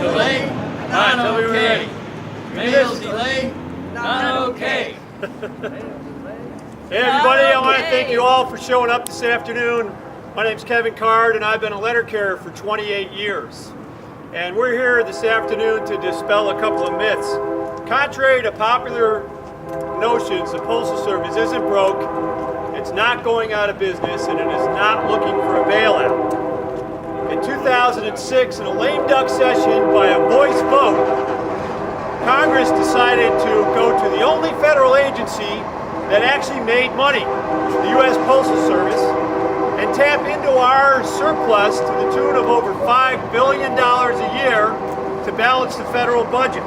Delay, not okay. Mail's delay, not okay. Hey everybody, I want to thank you all for showing up this afternoon. My name's Kevin Card and I've been a letter carrier for 28 years. And we're here this afternoon to dispel a couple of myths. Contrary to popular notions, the Postal Service isn't broke, it's not going out of business, and it is not looking for a bailout. In 2006, in a lame duck session by a voice vote, Congress decided to go to the only federal agency that actually made money, the U.S. Postal Service, and tap into our surplus to the tune of over $5 billion a year to balance the federal budget.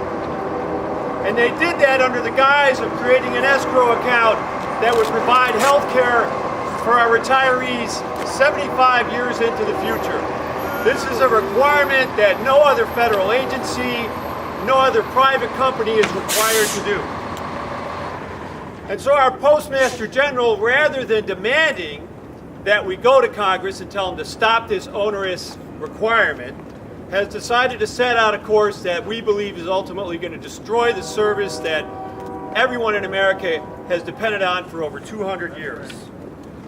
And they did that under the guise of creating an escrow account that would provide health care for our retirees 75 years into the future. This is a requirement that no other federal agency, no other private company is required to do. And so our Postmaster General, rather than demanding that we go to Congress and tell them to stop this onerous requirement, has decided to set out a course that we believe is ultimately going to destroy the service that everyone in America has depended on for over 200 years.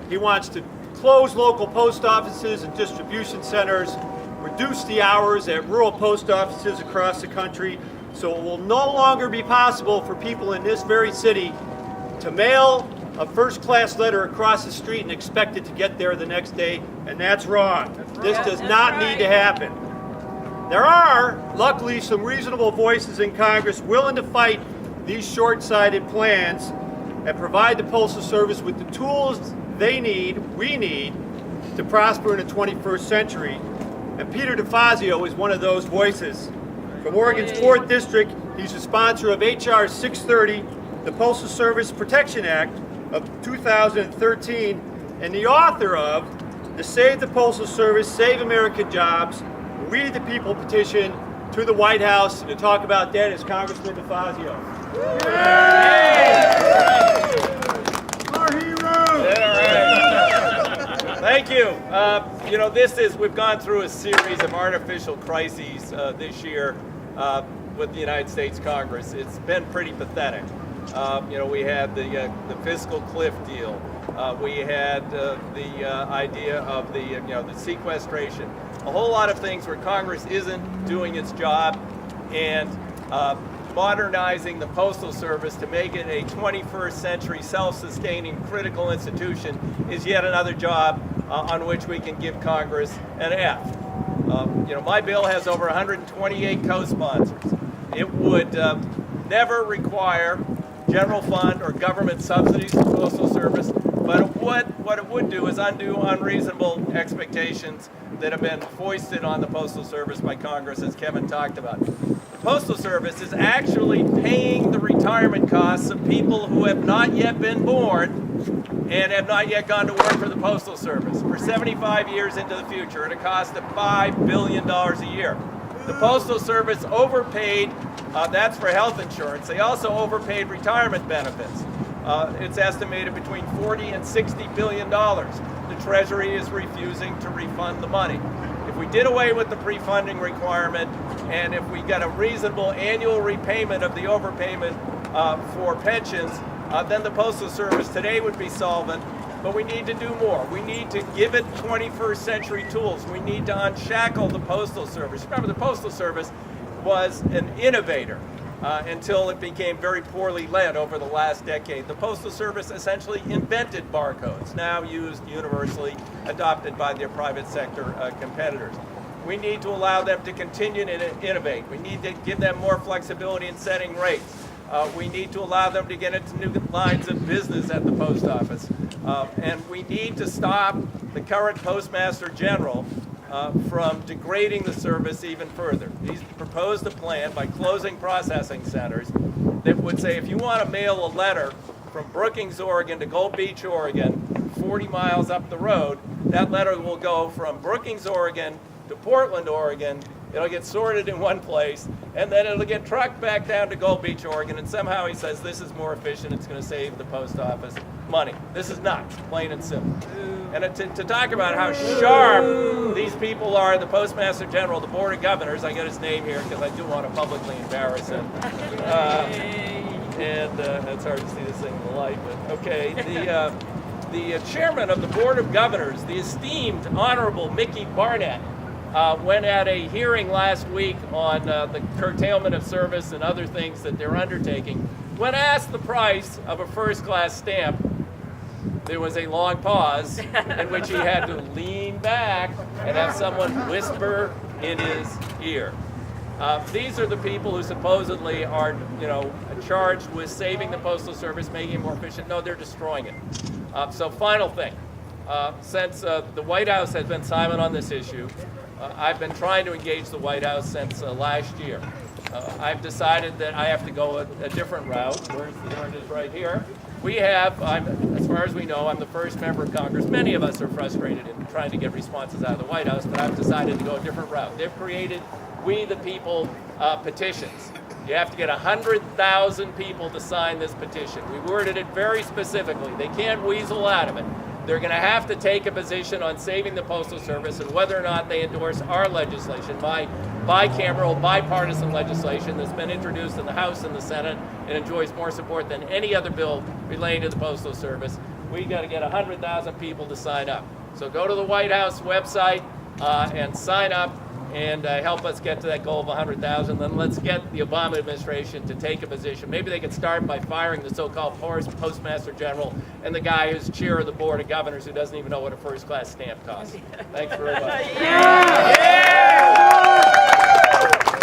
He wants to close local post offices and distribution centers, reduce the hours at rural post offices across the country, so it will no longer be possible for people in this very city to mail a first-class letter across the street and expect it to get there the next day, and that's wrong. This does not need to happen. There are, luckily, some reasonable voices in Congress willing to fight these short-sighted plans and provide the Postal Service with the tools we need, to prosper in the 21st century. And Peter DeFazio is one of those voices. From Oregon's 4th District, he's the sponsor of H.R. 630, the Postal Service Protection Act of 2013, and the author of the Save the Postal Service, Save American Jobs, We the People petition to the White House. And to talk about that is Congressman DeFazio. Our hero! Thank you. We've gone through a series of artificial crises this year with the United States Congress. It's been pretty pathetic. We had the fiscal cliff deal. We had the idea of the sequestration. A whole lot of things where Congress isn't doing its job, and modernizing the Postal Service to make it a 21st century self-sustaining critical institution is yet another job on which we can give Congress an F. My bill has over 128 co-sponsors. It would never require general fund or government subsidies to the Postal Service, but what it would do is undo unreasonable expectations that have been foisted on the Postal Service by Congress, as Kevin talked about. The Postal Service is actually paying the retirement costs of people who have not yet been born and have not yet gone to work for the Postal Service for 75 years into the future at a cost of $5 billion a year. The Postal Service overpaid, that's for health insurance. They also overpaid retirement benefits. It's estimated between $40 and $60 billion. The Treasury is refusing to refund the money. If we did away with the pre-funding requirement, and if we got a reasonable annual repayment of the overpayment for pensions, then the Postal Service today would be solvent. But we need to do more. We need to give it 21st century tools. We need to unshackle the Postal Service. Remember, the Postal Service was an innovator until it became very poorly led over the last decade. The Postal Service essentially invented barcodes, now used universally, adopted by their private sector competitors. We need to allow them to continue to innovate. We need to give them more flexibility in setting rates. We need to allow them to get into new lines of business at the post office. And we need to stop the current Postmaster General from degrading the service even further. He's proposed a plan by closing processing centers that would say if you want to mail a letter from Brookings, Oregon to Gold Beach, Oregon, 40 miles up the road, that letter will go from Brookings, Oregon to Portland, Oregon. It'll get sorted in one place, and then it'll get trucked back down to Gold Beach, Oregon, and somehow he says this is more efficient, it's going to save the post office money. This is nuts, plain and simple. And to talk about how sharp these people are, the Postmaster General, the Board of Governors, I got his name here because I do want to publicly embarrass him. It's hard to see this thing in the light, but okay. The chairman of the Board of Governors, the esteemed Honorable Mickey Barnett, went at a hearing last week on the curtailment of service and other things that they're undertaking. When asked the price of a first-class stamp, there was a long pause in which he had to lean back and have someone whisper in his ear. These are the people who supposedly are, charged with saving the Postal Service, making it more efficient. No, they're destroying it. So final thing, since the White House has been silent on this issue, I've been trying to engage the White House since last year. I've decided that I have to go a different route. There it is right here. We have, as far as we know, I'm the first member of Congress. Many of us are frustrated in trying to get responses out of the White House, but I've decided to go a different route. They've created We the People petitions. You have to get 100,000 people to sign this petition. We worded it very specifically. They can't weasel out of it. They're going to have to take a position on saving the Postal Service and whether or not they endorse our legislation, bicameral, bipartisan legislation that's been introduced in the House and the Senate and enjoys more support than any other bill relating to the Postal Service. We got to get 100,000 people to sign up. So go to the White House website and sign up and help us get to that goal of 100,000. Then let's get the Obama administration to take a position. Maybe they could start by firing the so-called Postmaster General and the guy who's chair of the Board of Governors who doesn't even know what a first-class stamp costs. Thanks very much.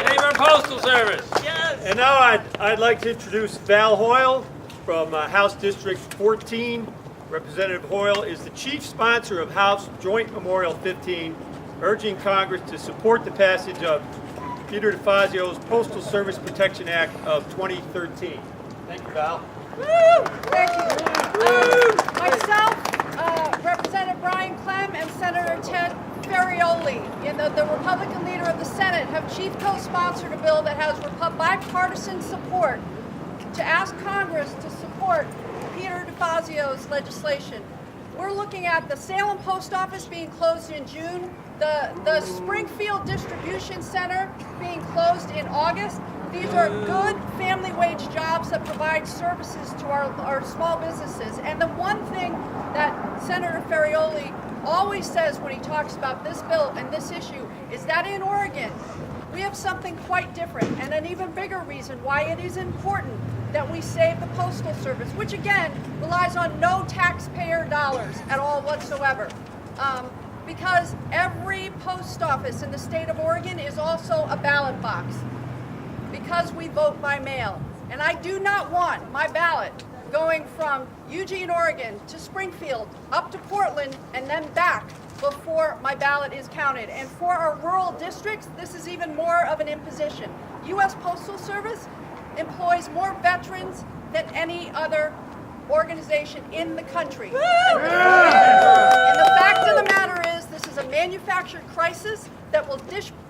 Save our Postal Service. Yes. And now I'd like to introduce Val Hoyle from House District 14. Representative Hoyle is the chief sponsor of House Joint Memorial 15, urging Congress to support the passage of Peter DeFazio's Postal Service Protection Act of 2013. Thank you, Val. Woo! Thank you. Myself, Representative Brian Clem, and Senator Ted Ferrioli, the Republican leader of the Senate, have chief co-sponsored a bill that has bipartisan support to ask Congress to support Peter DeFazio's legislation. We're looking at the Salem Post Office being closed in June, the Springfield Distribution Center being closed in August. These are good family wage jobs that provide services to our small businesses. And the one thing that Senator Ferrioli always says when he talks about this bill and this issue is that in Oregon, we have something quite different and an even bigger reason why it is important that we save the Postal Service, which again relies on no taxpayer dollars at all whatsoever. Because every post office in the state of Oregon is also a ballot box because we vote by mail. And I do not want my ballot going from Eugene, Oregon to Springfield, up to Portland, and then back before my ballot is counted. And for our rural districts, this is even more of an imposition. U.S. Postal Service employs more veterans than any other organization in the country. And the fact of the matter is, this is a manufactured crisis that will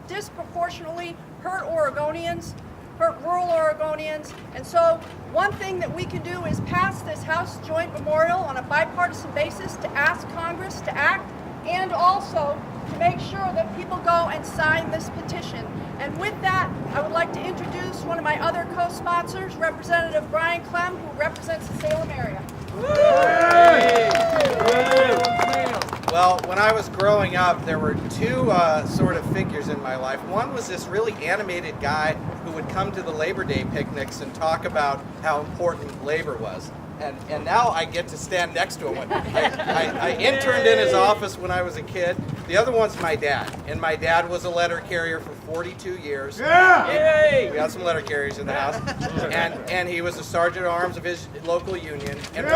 disproportionately hurt Oregonians, hurt rural Oregonians. And so one thing that we can do is pass this House Joint Memorial on a bipartisan basis to ask Congress to act, and also to make sure that people go and sign this petition. And with that, I would like to introduce one of my other co-sponsors, Representative Brian Clem, who represents the Salem area. Well, when I was growing up, there were two sort of figures in my life. One was this really animated guy who would come to the Labor Day picnics and talk about how important labor was. And now I get to stand next to him. I interned in his office when I was a kid. The other one's my dad. And my dad was a letter carrier for 42 years. Yeah! Yay! We got some letter carriers in the house. And he was a sergeant at arms of his local union. And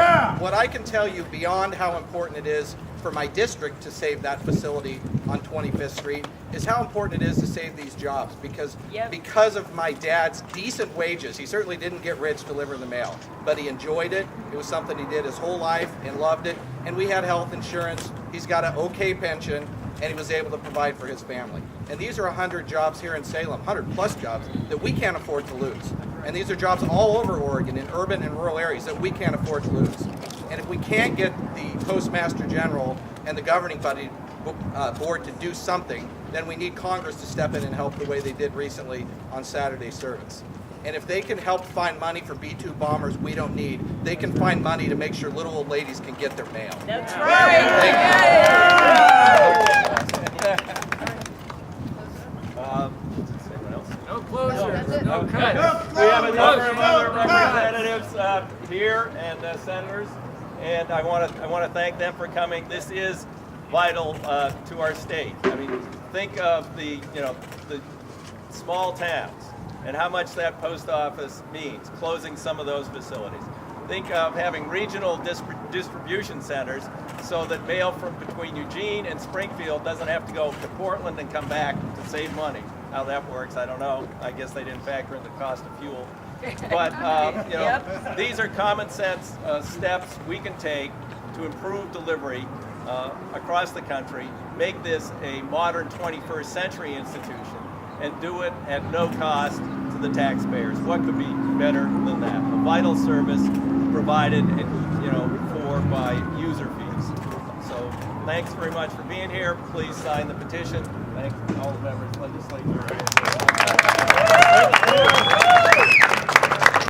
what I can tell you beyond how important it is for my district to save that facility on 25th Street is how important it is to save these jobs, because of my dad's decent wages. He certainly didn't get rich delivering the mail, but he enjoyed it. It was something he did his whole life and loved it. And we had health insurance. He's got an okay pension, and he was able to provide for his family. And these are 100 jobs here in Salem, 100 plus jobs that we can't afford to lose. And these are jobs all over Oregon in urban and rural areas that we can't afford to lose. And if we can't get the Postmaster General and the governing body board to do something, then we need Congress to step in and help the way they did recently on Saturday service. And if they can help find money for B-2 bombers we don't need, they can find money to make sure little old ladies can get their mail. That's right. No closure. Okay. We have a number of other representatives here and senators, and I want to thank them for coming. This is vital to our state. I mean, think of the small towns and how much that post office means, closing some of those facilities. Think of having regional distribution centers so that mail from between Eugene and Springfield doesn't have to go to Portland and come back to save money. How that works, I don't know. I guess they didn't factor in the cost of fuel. But these are common sense steps we can take to improve delivery across the country, make this a modern 21st century institution, and do it at no cost to the taxpayers. What could be better than that? A vital service provided for by user fees. So thanks very much for being here. Please sign the petition. Thank all the members of the legislature.